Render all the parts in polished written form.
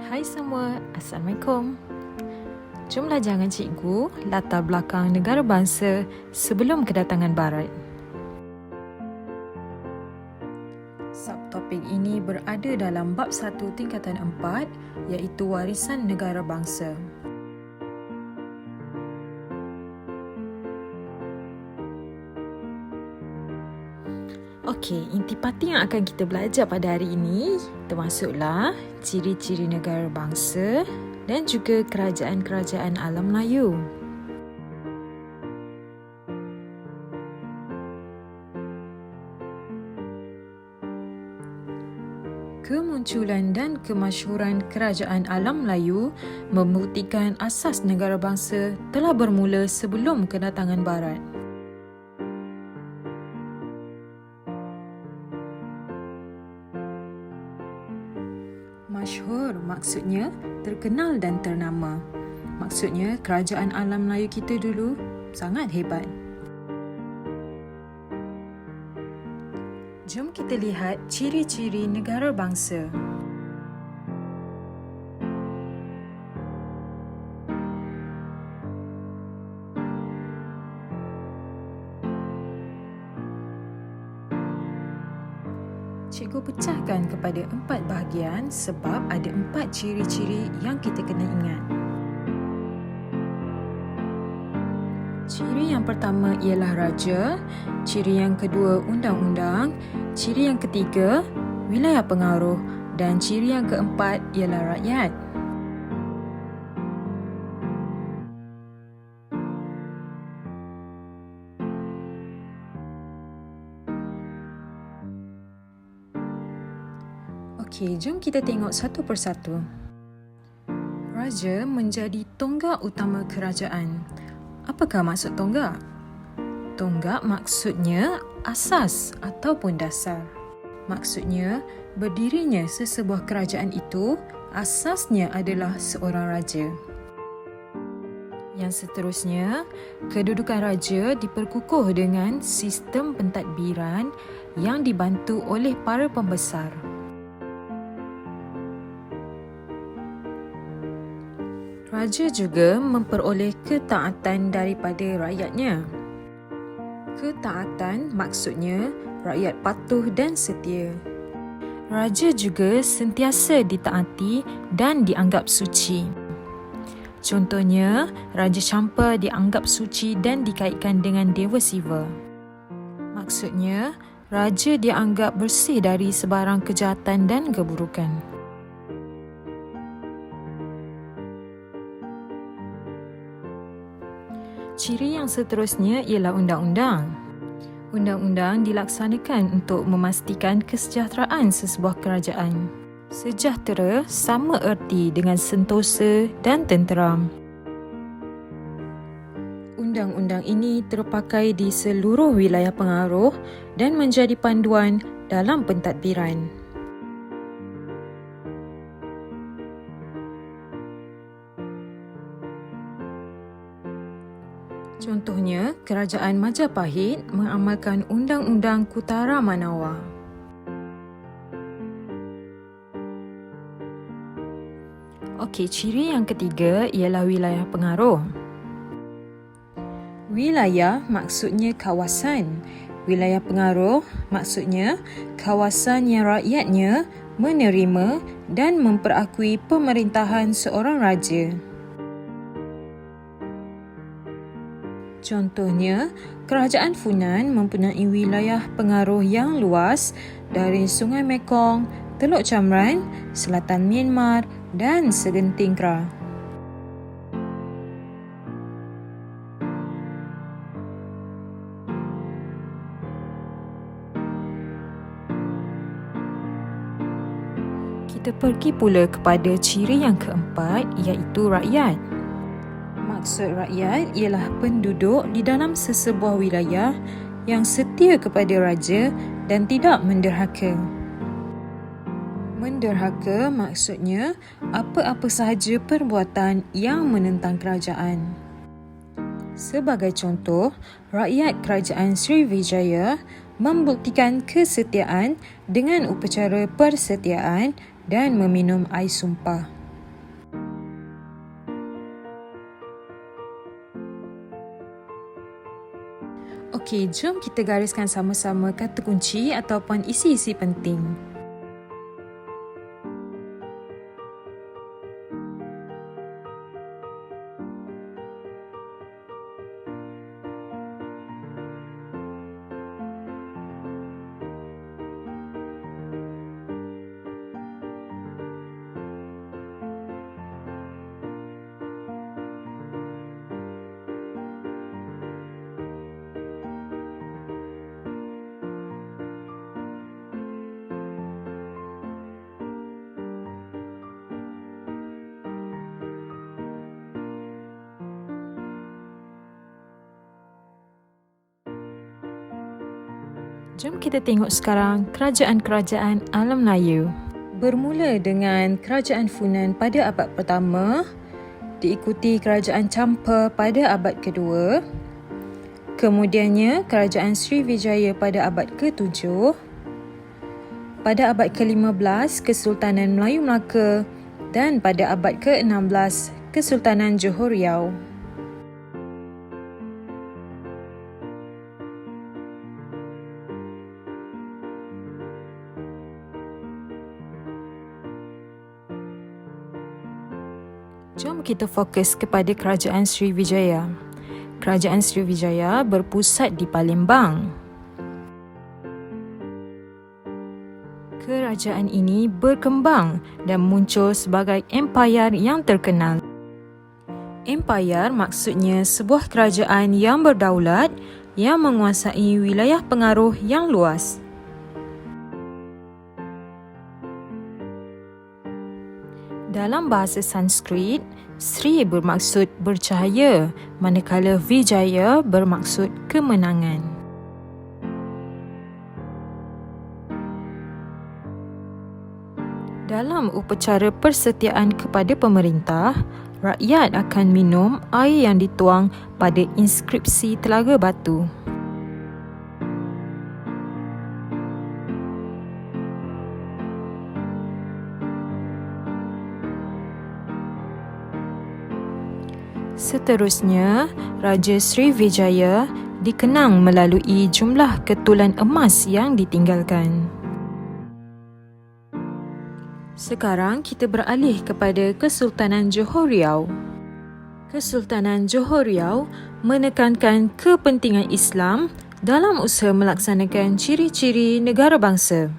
Hai semua, Assalamualaikum. Jom belajar dengan cikgu latar belakang negara bangsa sebelum kedatangan Barat. Subtopik ini berada dalam bab 1 tingkatan 4 iaitu warisan negara bangsa. Okey, intipati yang akan kita belajar pada hari ini termasuklah ciri-ciri negara bangsa dan juga kerajaan-kerajaan alam Melayu. Kemunculan dan kemasyhuran kerajaan alam Melayu membuktikan asas negara bangsa telah bermula sebelum kedatangan Barat. Masyhur maksudnya terkenal dan ternama. Maksudnya kerajaan alam Melayu kita dulu sangat hebat. Jom kita lihat ciri-ciri negara bangsa. Cikgu pecahkan kepada 4 bahagian sebab ada 4 ciri-ciri yang kita kena ingat. Ciri yang pertama ialah raja, ciri yang kedua undang-undang, ciri yang ketiga wilayah pengaruh dan ciri yang keempat ialah rakyat. Okey, jom kita tengok satu persatu. Raja menjadi tonggak utama kerajaan. Apakah maksud tonggak? Tonggak maksudnya asas ataupun dasar. Maksudnya, berdirinya sesebuah kerajaan itu, asasnya adalah seorang raja. Yang seterusnya, kedudukan raja diperkukuh dengan sistem pentadbiran yang dibantu oleh para pembesar. Raja juga memperoleh ketaatan daripada rakyatnya. Ketaatan maksudnya rakyat patuh dan setia. Raja juga sentiasa ditaati dan dianggap suci. Contohnya, Raja Champa dianggap suci dan dikaitkan dengan Dewa Siva. Maksudnya, raja dianggap bersih dari sebarang kejahatan dan keburukan. Ciri yang seterusnya ialah undang-undang. Undang-undang dilaksanakan untuk memastikan kesejahteraan sesebuah kerajaan. Sejahtera sama erti dengan sentosa dan tenteram. Undang-undang ini terpakai di seluruh wilayah pengaruh dan menjadi panduan dalam pentadbiran. Contohnya, Kerajaan Majapahit mengamalkan Undang-Undang Kutara Manawa. Okey, ciri yang ketiga ialah wilayah pengaruh. Wilayah maksudnya kawasan. Wilayah pengaruh maksudnya kawasan yang rakyatnya menerima dan memperakui pemerintahan seorang raja. Contohnya, Kerajaan Funan mempunyai wilayah pengaruh yang luas dari Sungai Mekong, Teluk Chamran, Selatan Myanmar dan Segenting Kra. Kita pergi pula kepada ciri yang keempat iaitu rakyat. Maksud rakyat ialah penduduk di dalam sesebuah wilayah yang setia kepada raja dan tidak menderhaka. Menderhaka maksudnya apa-apa sahaja perbuatan yang menentang kerajaan. Sebagai contoh, rakyat Kerajaan Sriwijaya membuktikan kesetiaan dengan upacara persetiaan dan meminum air sumpah. Okey, jom kita gariskan sama-sama kata kunci ataupun isi-isi penting. Jom kita tengok sekarang kerajaan-kerajaan alam Melayu. Bermula dengan Kerajaan Funan pada abad pertama, diikuti Kerajaan Champa pada abad kedua, kemudiannya Kerajaan Sriwijaya pada abad ke-7, pada abad ke-15 Kesultanan Melayu Melaka dan pada abad ke-16 Kesultanan Johor Riau. Jom kita fokus kepada Kerajaan Sriwijaya. Kerajaan Sriwijaya berpusat di Palembang. Kerajaan ini berkembang dan muncul sebagai empayar yang terkenal. Empayar maksudnya sebuah kerajaan yang berdaulat yang menguasai wilayah pengaruh yang luas. Dalam bahasa Sanskrit, Sri bermaksud bercahaya, manakala Wijaya bermaksud kemenangan. Dalam upacara persetiaan kepada pemerintah, rakyat akan minum air yang dituang pada inskripsi Telaga Batu. Seterusnya, Raja Sriwijaya dikenang melalui jumlah ketulan emas yang ditinggalkan. Sekarang kita beralih kepada Kesultanan Johor Riau. Kesultanan Johor Riau menekankan kepentingan Islam dalam usaha melaksanakan ciri-ciri negara bangsa.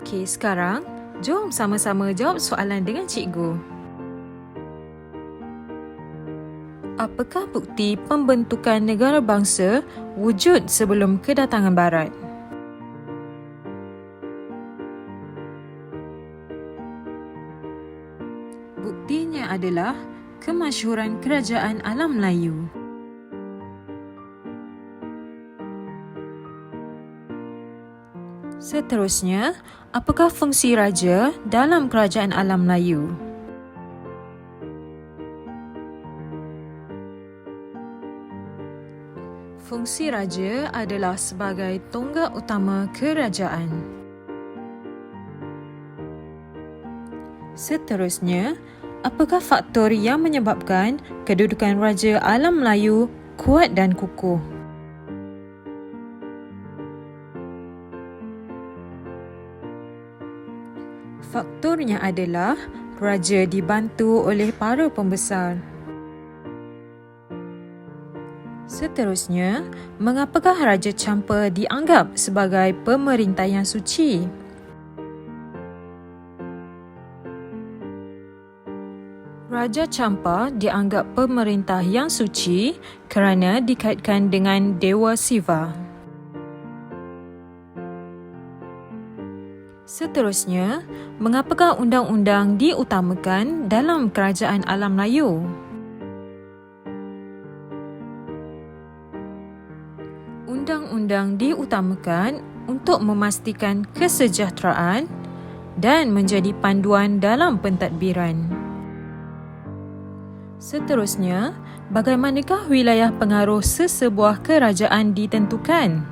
Okey, sekarang jom sama-sama jawab soalan dengan cikgu. Apakah bukti pembentukan negara bangsa wujud sebelum kedatangan Barat? Buktinya adalah kemasyhuran kerajaan alam Melayu. Seterusnya, apakah fungsi raja dalam kerajaan alam Melayu? Fungsi raja adalah sebagai tonggak utama kerajaan. Seterusnya, apakah faktor yang menyebabkan kedudukan raja alam Melayu kuat dan kukuh? Faktornya adalah raja dibantu oleh para pembesar. Seterusnya, mengapakah Raja Champa dianggap sebagai pemerintah yang suci? Raja Champa dianggap pemerintah yang suci kerana dikaitkan dengan Dewa Siva. Seterusnya, mengapakah undang-undang diutamakan dalam kerajaan alam Melayu? Undang-undang diutamakan untuk memastikan kesejahteraan dan menjadi panduan dalam pentadbiran. Seterusnya, bagaimanakah wilayah pengaruh sesebuah kerajaan ditentukan?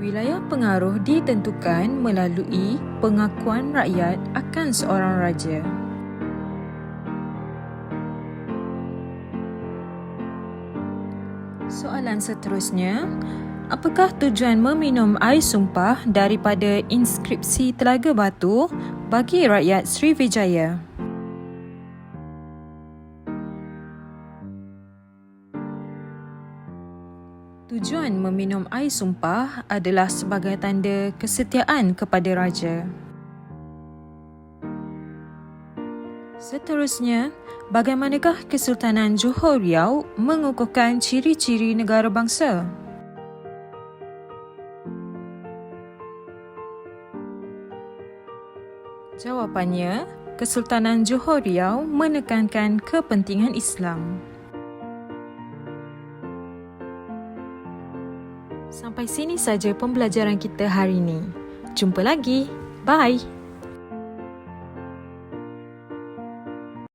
Wilayah pengaruh ditentukan melalui pengakuan rakyat akan seorang raja. Soalan seterusnya, apakah tujuan meminum air sumpah daripada inskripsi Telaga Batu bagi rakyat Srivijaya? Tujuan meminum air sumpah adalah sebagai tanda kesetiaan kepada raja. Seterusnya, bagaimanakah Kesultanan Johor Riau mengukuhkan ciri-ciri negara bangsa? Jawapannya, Kesultanan Johor Riau menekankan kepentingan Islam. Sampai sini saja pembelajaran kita hari ini. Jumpa lagi. Bye.